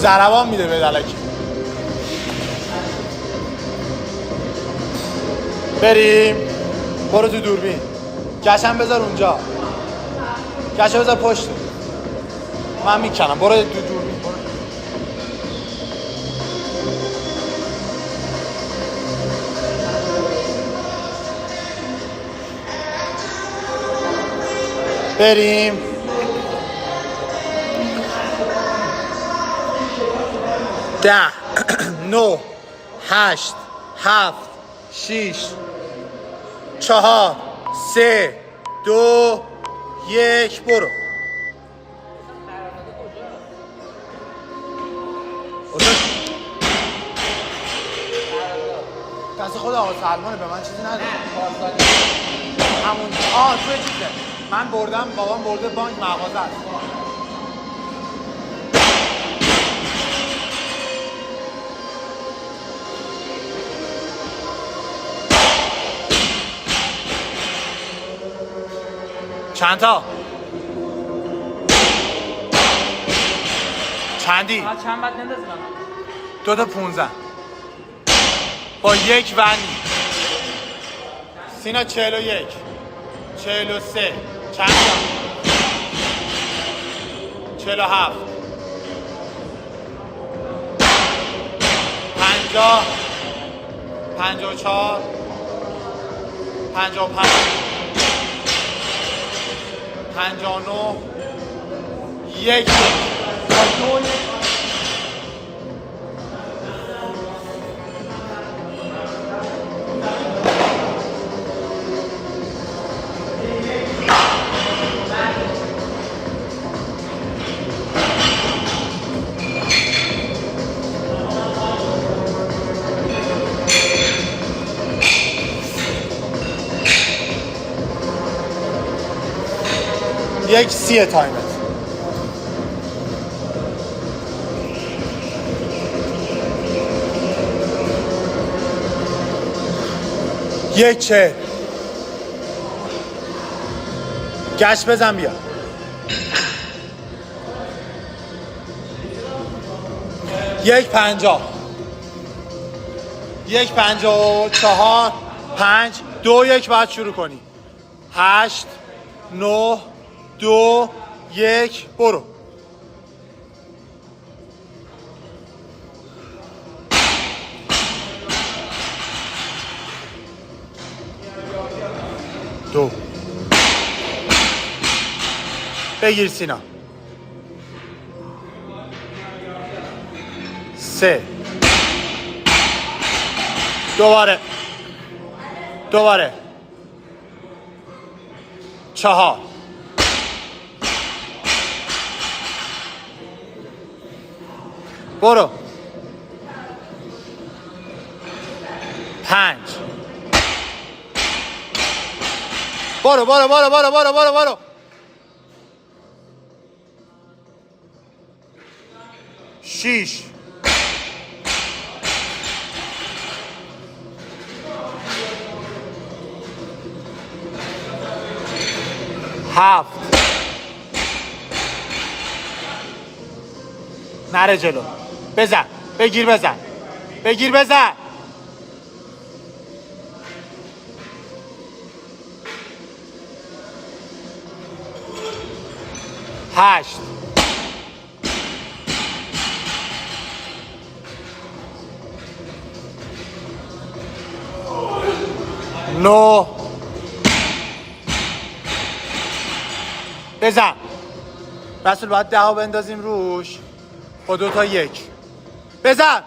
ضربان میده به دلکی. بریم. برو تو دوربین. کشم بذار اونجا. کشم بذار پشت. من میکنم. برو تو دوربین. بریم. ده 9 8 7 6 4 3 2 1 برو. دست خود آقا سلمانه، به من چیزی نداره. همون توی چیزه. من بردم، بابام برده بانک مغازه است. چند تا؟ چندی؟ چند بعد نندازم 2 تا 15 با 1 ونی. سینا 41 43 چند تا؟ 47 50 54 55 59 1 1:30 تایمت. یک چه گشت بزن بیا. 1:50 1:54 5 2 1 بعد شروع کنی. 8 9 2 1 برو. دو بگیر سینا. 3 دوباره 4 برو. 5 برو 6 7 نره جلو. بزن بگیر بزن 8 9 بزن. رسول باید 10 بندازیم روش با 2 تا 1 بزن.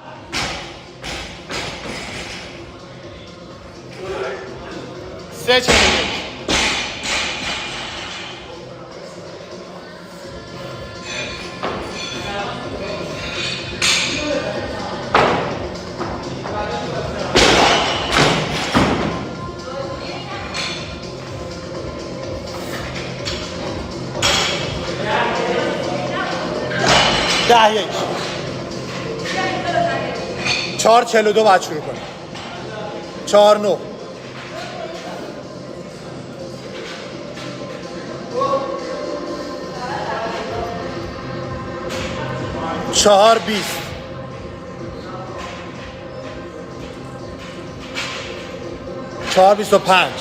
3 41 10 1 4 42 باید شروع کنیم. 4 9 4 4 20 4 25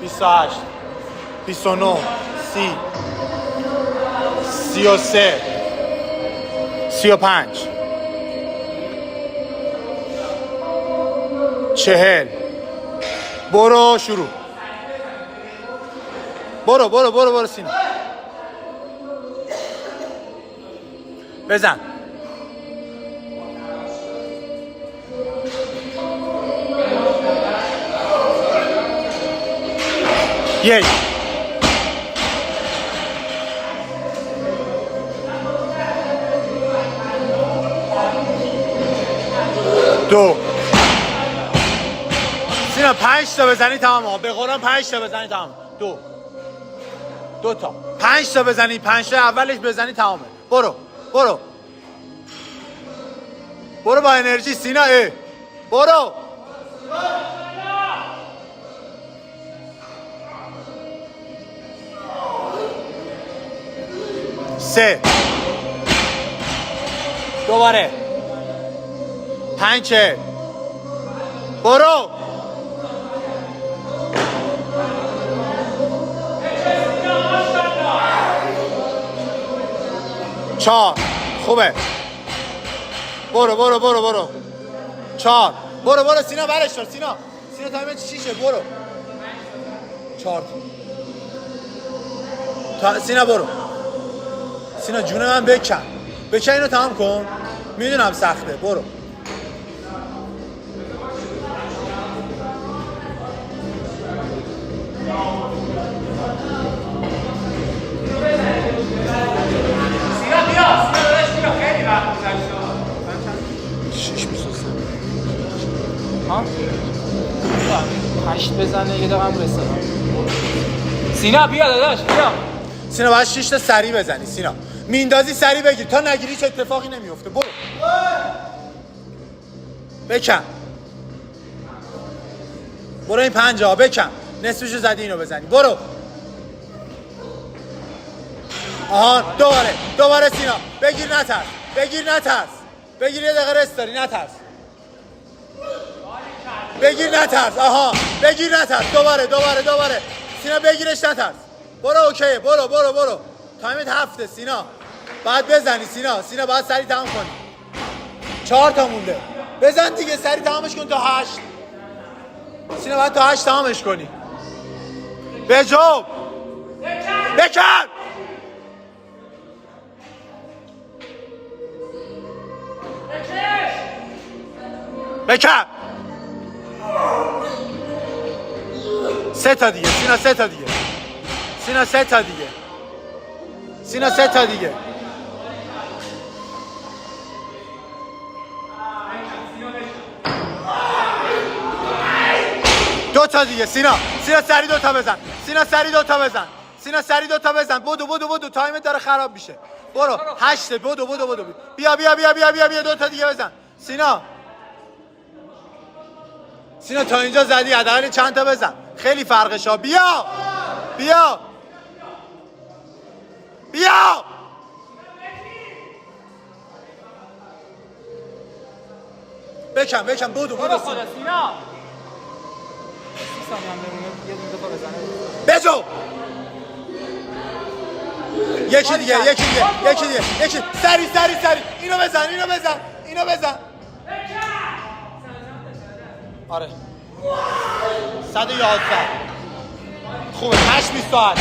28 29 30 33 35 40 برو شروع برو سینا بزن یک دو سینا 5 تا بزنی تمام به قرآن 5 تا بزنی تمام دو تا 5 تا بزنی 5 تا اولش بزنی تمامه برو با انرژی سینا برو 3 دوباره 5 برو 4 خوبه برو 4 برو سینا برش دار سینا تایمت 6 برو 4 تا سینا برو سینا جون من بکن اینو تمام کن میدونم سخته برو هشت بزنه یه دقیقه هم رسه سینا بیا داداش بیا سینا باید 6 تا سری بزنی سینا میندازی سری بگیر تا نگیری هیچ اتفاقی نمیفته برو بکن برو این 5 بکن نصفشو زدی اینو بزنی برو آها دوباره سینا بگیر نترس بگیر یه دقیقه رست داری نترس بگیر نترس آها بگیر نترس دوباره سینا بگیرش نترس برو اوکی برو تایمت 7 سینا بعد بزنی سینا بعد سری تمام کنی 4 تا مونده بزن دیگه سری تمامش کن تا 8 سینا بعد تا 8 تمامش کنی بجو بکن سه تا دیگه سینا سه تا دیگه 2 تا دیگه سینا سری 2 تا بزن سری 2 تا بزن بدو تایمت داره خراب میشه برو 8 بدو بیا 2 تا دیگه بزن سینا تا اینجا زدی حداقل چند تا بزن خیلی فرقش ها بیا بکن بدو خدا سینا بجو یکی دیگه سری اینو بزن آره 111 خوبه 8:28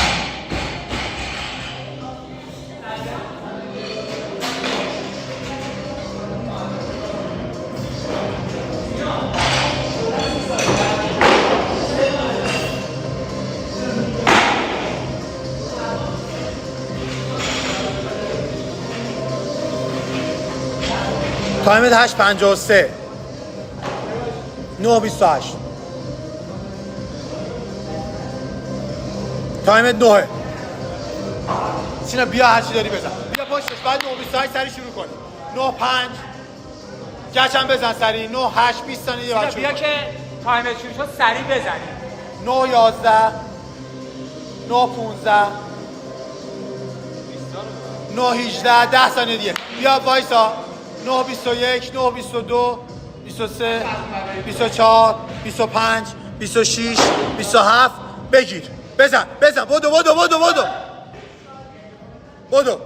تایمت 8:53 9:28 تایمت 9 سینا بیا هرچی داری بزن بیا پشتش بعد 9:28 سری شروع کنی 9:05 گچم بزن سری 9:08 20 ثانیه بعد بیا که تایمت شروع شد سری بزنی 9:11 9:15 9 18 10 ثانیه دیگه. بیا وایسا. 9 21 9 22 23 24 25 26 27 بگیر. بزن بدو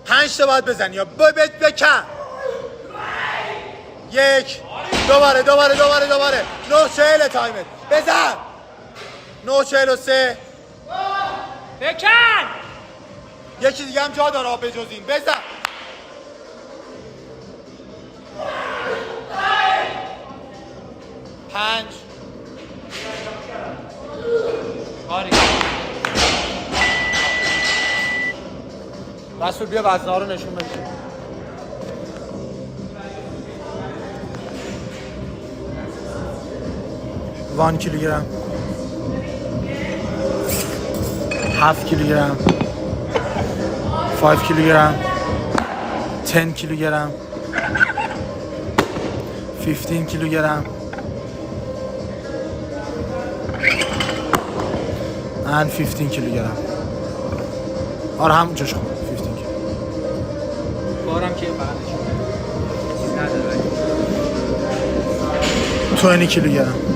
5 تا باید بزنی یا بکن. 1 دوباره 9:40 تایمت. بزن 9:43. بکن. یکی دیگه هم جا داره به جز این. بزن. پنج. آری. رسول بیا وزنه رو نشون بده. وان کیلوگرم 7 کیلوگرم 5 کیلوگرم 10 کیلوگرم 15 کیلوگرم and 15 کیلوگرم. آره همون جاش خوب. 15 کیلوگرم. بارم که فقط چیز نداره. 20 کیلوگرم